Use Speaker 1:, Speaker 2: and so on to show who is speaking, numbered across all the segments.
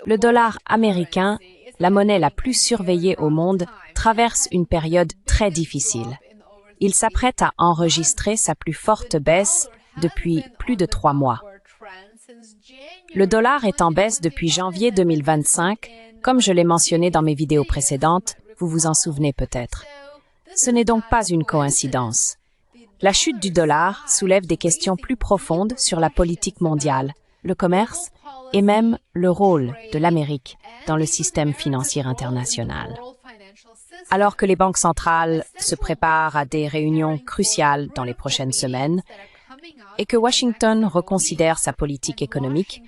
Speaker 1: Le dollar américain, la monnaie la plus surveillée au monde, traverse une période très difficile. Il s'apprête à enregistrer sa plus forte baisse depuis plus de 3 mois. Le dollar est en baisse depuis janvier 2025, comme je l'ai mentionné dans mes vidéos précédentes, vous vous en souvenez peut-être. Ce n'est donc pas une coïncidence. La chute du dollar soulève des questions plus profondes sur la politique mondiale, le commerce et même le rôle de l'Amérique dans le système financier international. Alors que les banques centrales se préparent à des réunions cruciales dans les prochaines semaines et que Washington reconsidère sa politique économique,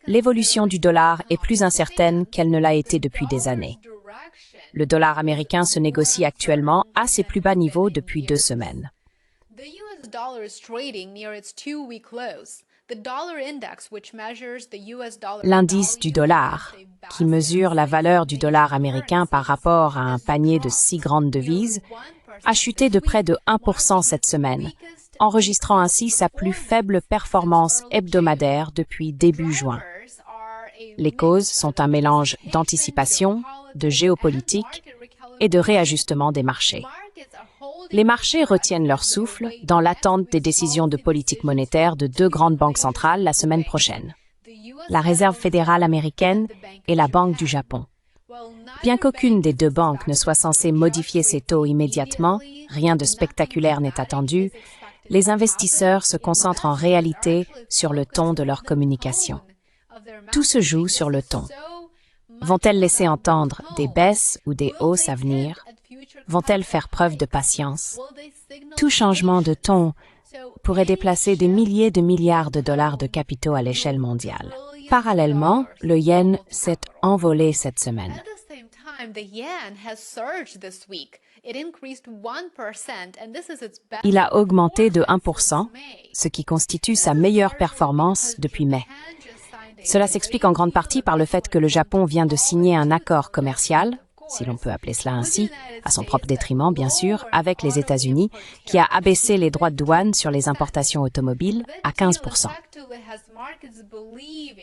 Speaker 1: l'évolution du dollar est plus incertaine qu'elle ne l'a été depuis des années. Le dollar américain se négocie actuellement à ses plus bas niveaux depuis 2 semaines. L'indice du dollar, qui mesure la valeur du dollar américain par rapport à un panier de 6 grandes devises, a chuté de près de 1% cette semaine, enregistrant ainsi sa plus faible performance hebdomadaire depuis début juin. Les causes sont un mélange d'anticipation, de géopolitique et de réajustement des marchés. Les marchés retiennent leur souffle dans l'attente des décisions de politique monétaire de 2 grandes banques centrales la semaine prochaine, la Réserve fédérale américaine et la Banque du Japon. Bien qu'aucune des 2 banques ne soit censée modifier ses taux immédiatement, rien de spectaculaire n'est attendu, les investisseurs se concentrent en réalité sur le ton de leur communication. Tout se joue sur le ton. Vont-elles laisser entendre des baisses ou des hausses à venir? Vont-elles faire preuve de patience? Tout changement de ton pourrait déplacer des milliers de milliards de dollars de capitaux à l'échelle mondiale. Parallèlement, le yen s'est envolé cette semaine. Il a augmenté de 1%, ce qui constitue sa meilleure performance depuis mai. Cela s'explique en grande partie par le fait que le Japon vient de signer un accord commercial, si l'on peut appeler cela ainsi, à son propre détriment bien sûr, avec les États-Unis, qui a abaissé les droits de douane sur les importations automobiles à 15%.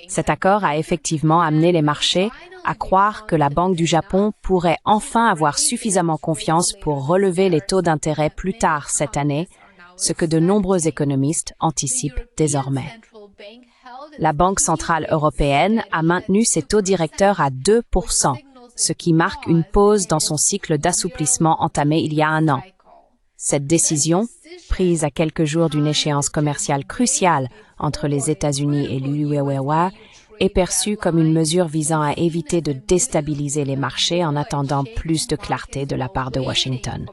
Speaker 1: Cet accord a effectivement amené les marchés à croire que la Banque du Japon pourrait enfin avoir suffisamment confiance pour relever les taux d'intérêt plus tard cette année, ce que de nombreux économistes anticipent désormais. La Banque centrale européenne a maintenu ses taux directeurs à 2%, ce qui marque une pause dans son cycle d'assouplissement entamé il y a 1 an. Cette décision, prise à quelques jours d'une échéance commerciale cruciale entre les États-Unis et l'UE, est perçue comme une mesure visant à éviter de déstabiliser les marchés en attendant plus de clarté de la part de Washington.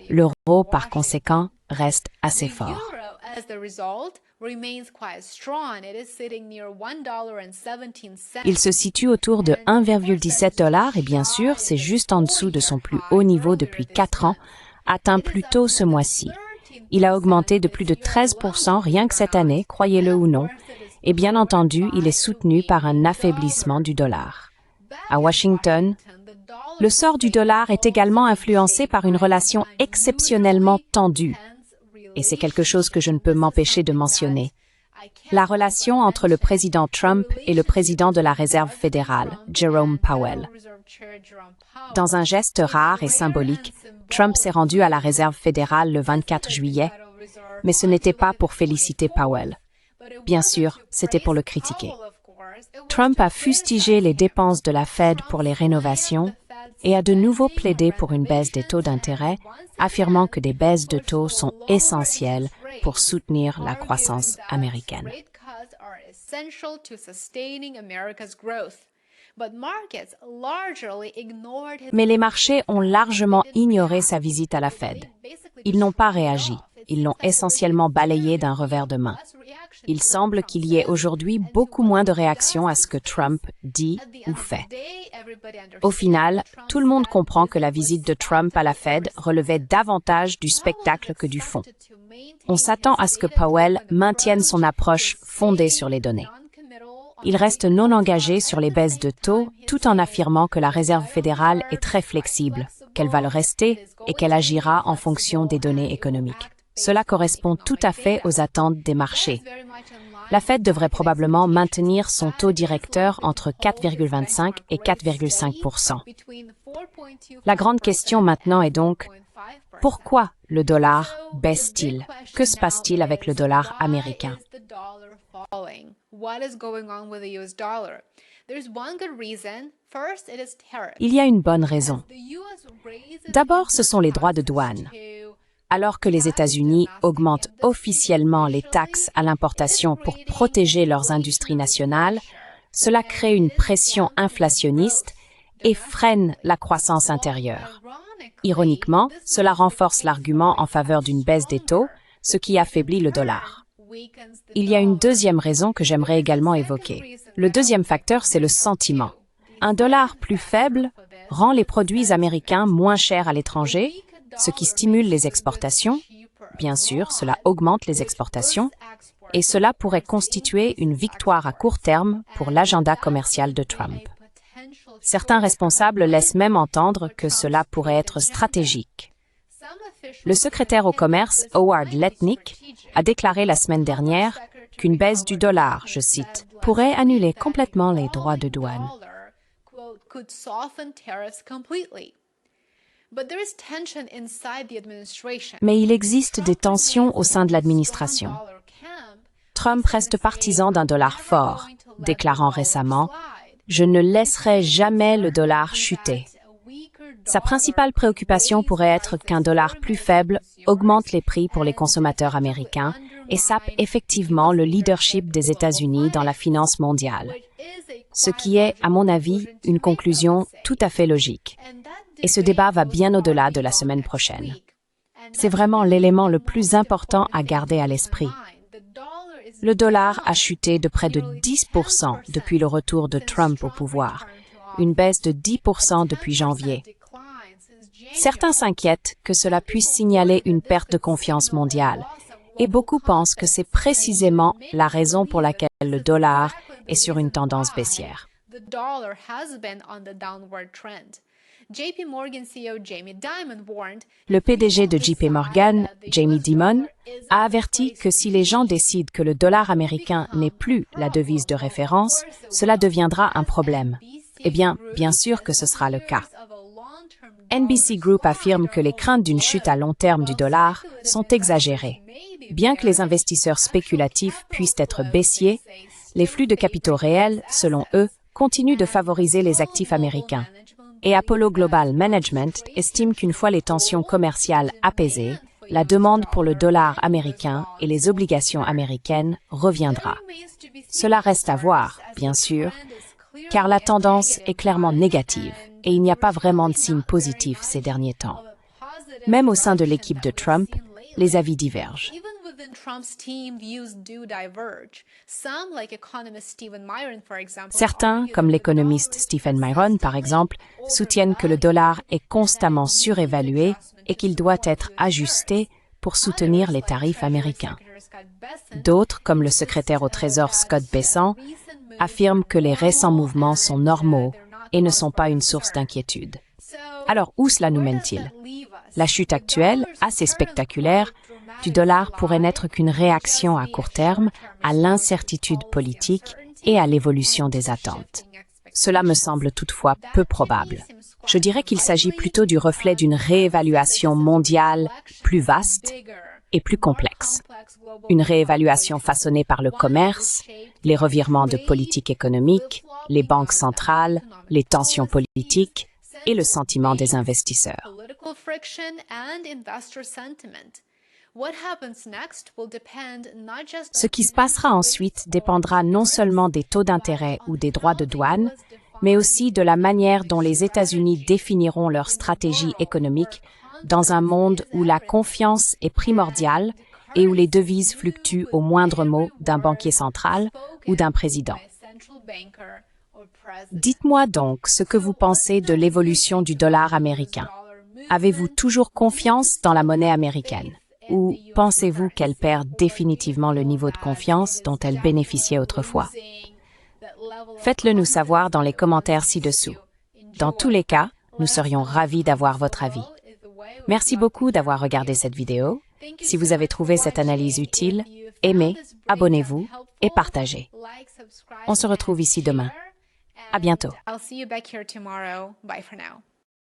Speaker 1: L'euro, par conséquent, reste assez fort. Il se situe autour de 1,17 $ et bien sûr, c'est juste en dessous de son plus haut niveau depuis 4 ans, atteint plus tôt ce mois-ci. Il a augmenté de plus de 13% rien que cette année, croyez-le ou non, et bien entendu, il est soutenu par un affaiblissement du dollar. À Washington, le sort du dollar est également influencé par une relation exceptionnellement tendue, et c'est quelque chose que je ne peux m'empêcher de mentionner. La relation entre le président Trump et le président de la Réserve fédérale, Jerome Powell. Dans un geste rare et symbolique, Trump s'est rendu à la Réserve fédérale le 24 juillet, mais ce n'était pas pour féliciter Powell. Bien sûr, c'était pour le critiquer. Trump a fustigé les dépenses de la Fed pour les rénovations et a de nouveau plaidé pour une baisse des taux d'intérêt, affirmant que des baisses de taux sont essentielles pour soutenir la croissance américaine. Mais les marchés ont largement ignoré sa visite à la Fed. Ils n'ont pas réagi. Ils l'ont essentiellement balayé d'un revers de main. Il semble qu'il y ait aujourd'hui beaucoup moins de réactions à ce que Trump dit ou fait. Au final, tout le monde comprend que la visite de Trump à la Fed relevait davantage du spectacle que du fond. On s'attend à ce que Powell maintienne son approche fondée sur les données. Il reste non engagé sur les baisses de taux, tout en affirmant que la Réserve fédérale est très flexible, qu'elle va le rester et qu'elle agira en fonction des données économiques. Cela correspond tout à fait aux attentes des marchés. La Fed devrait probablement maintenir son taux directeur entre 4,25 et 4,5%. La grande question maintenant est donc, pourquoi le dollar baisse-t-il? Que se passe-t-il avec le dollar américain? Il y a une bonne raison. D'abord, ce sont les droits de douane. Alors que les États-Unis augmentent officiellement les taxes à l'importation pour protéger leurs industries nationales, cela crée une pression inflationniste et freine la croissance intérieure. Ironiquement, cela renforce l'argument en faveur d'une baisse des taux, ce qui affaiblit le dollar. Il y a une deuxième raison que j'aimerais également évoquer. Le deuxième facteur, c'est le sentiment. Un dollar plus faible rend les produits américains moins chers à l'étranger, ce qui stimule les exportations. Bien sûr, cela augmente les exportations, et cela pourrait constituer une victoire à court terme pour l'agenda commercial de Trump. Certains responsables laissent même entendre que cela pourrait être stratégique. Le secrétaire au commerce, Howard Lutnick, a déclaré la semaine dernière qu'une baisse du dollar, je cite, « pourrait annuler complètement les droits de douane ». Mais il existe des tensions au sein de l'administration. Trump reste partisan d'un dollar fort, déclarant récemment « Je ne laisserai jamais le dollar chuter ». Sa principale préoccupation pourrait être qu'un dollar plus faible augmente les prix pour les consommateurs américains et sape effectivement le leadership des États-Unis dans la finance mondiale. Ce qui est, à mon avis, une conclusion tout à fait logique. Et ce débat va bien au-delà de la semaine prochaine. C'est vraiment l'élément le plus important à garder à l'esprit. Le dollar a chuté de près de 10% depuis le retour de Trump au pouvoir, une baisse de 10% depuis janvier. Certains s'inquiètent que cela puisse signaler une perte de confiance mondiale, et beaucoup pensent que c'est précisément la raison pour laquelle le dollar est sur une tendance baissière. Le PDG de JP Morgan, Jamie Dimon, a averti que si les gens décident que le dollar américain n'est plus la devise de référence, cela deviendra un problème. Eh bien sûr que ce sera le cas. NBC Group affirme que les craintes d'une chute à long terme du dollar sont exagérées. Bien que les investisseurs spéculatifs puissent être baissiers, les flux de capitaux réels, selon eux, continuent de favoriser les actifs américains. Et Apollo Global Management estime qu'une fois les tensions commerciales apaisées, la demande pour le dollar américain et les obligations américaines reviendra. Cela reste à voir, bien sûr, car la tendance est clairement négative et il n'y a pas vraiment de signes positifs ces derniers temps. Même au sein de l'équipe de Trump, les avis divergent. Certains, comme l'économiste Stephen Myron par exemple, soutiennent que le dollar est constamment surévalué et qu'il doit être ajusté pour soutenir les tarifs américains. D'autres, comme le secrétaire au Trésor Scott Bessent, affirment que les récents mouvements sont normaux et ne sont pas une source d'inquiétude. Alors, où cela nous mène-t-il? La chute actuelle, assez spectaculaire, du dollar pourrait n'être qu'une réaction à court terme à l'incertitude politique et à l'évolution des attentes. Cela me semble toutefois peu probable. Je dirais qu'il s'agit plutôt du reflet d'une réévaluation mondiale plus vaste et plus complexe. Une réévaluation façonnée par le commerce, les revirements de politique économique, les banques centrales, les tensions politiques et le sentiment des investisseurs. Ce qui se passera ensuite dépendra non seulement des taux d'intérêt ou des droits de douane, mais aussi de la manière dont les États-Unis définiront leur stratégie économique dans un monde où la confiance est primordiale et où les devises fluctuent au moindre mot d'un banquier central ou d'un président. Dites-moi donc ce que vous pensez de l'évolution du dollar américain. Avez-vous toujours confiance dans la monnaie américaine? Ou pensez-vous qu'elle perd définitivement le niveau de confiance dont elle bénéficiait autrefois? Faites-le nous savoir dans les commentaires ci-dessous. Dans tous les cas, nous serions ravis d'avoir votre avis. Merci beaucoup d'avoir regardé cette vidéo Si vous avez trouvé cette analyse utile, aimez, abonnez-vous et partagez. On se retrouve ici demain. À bientôt.
Speaker 2: I'll see you back here tomorrow. Bye for now.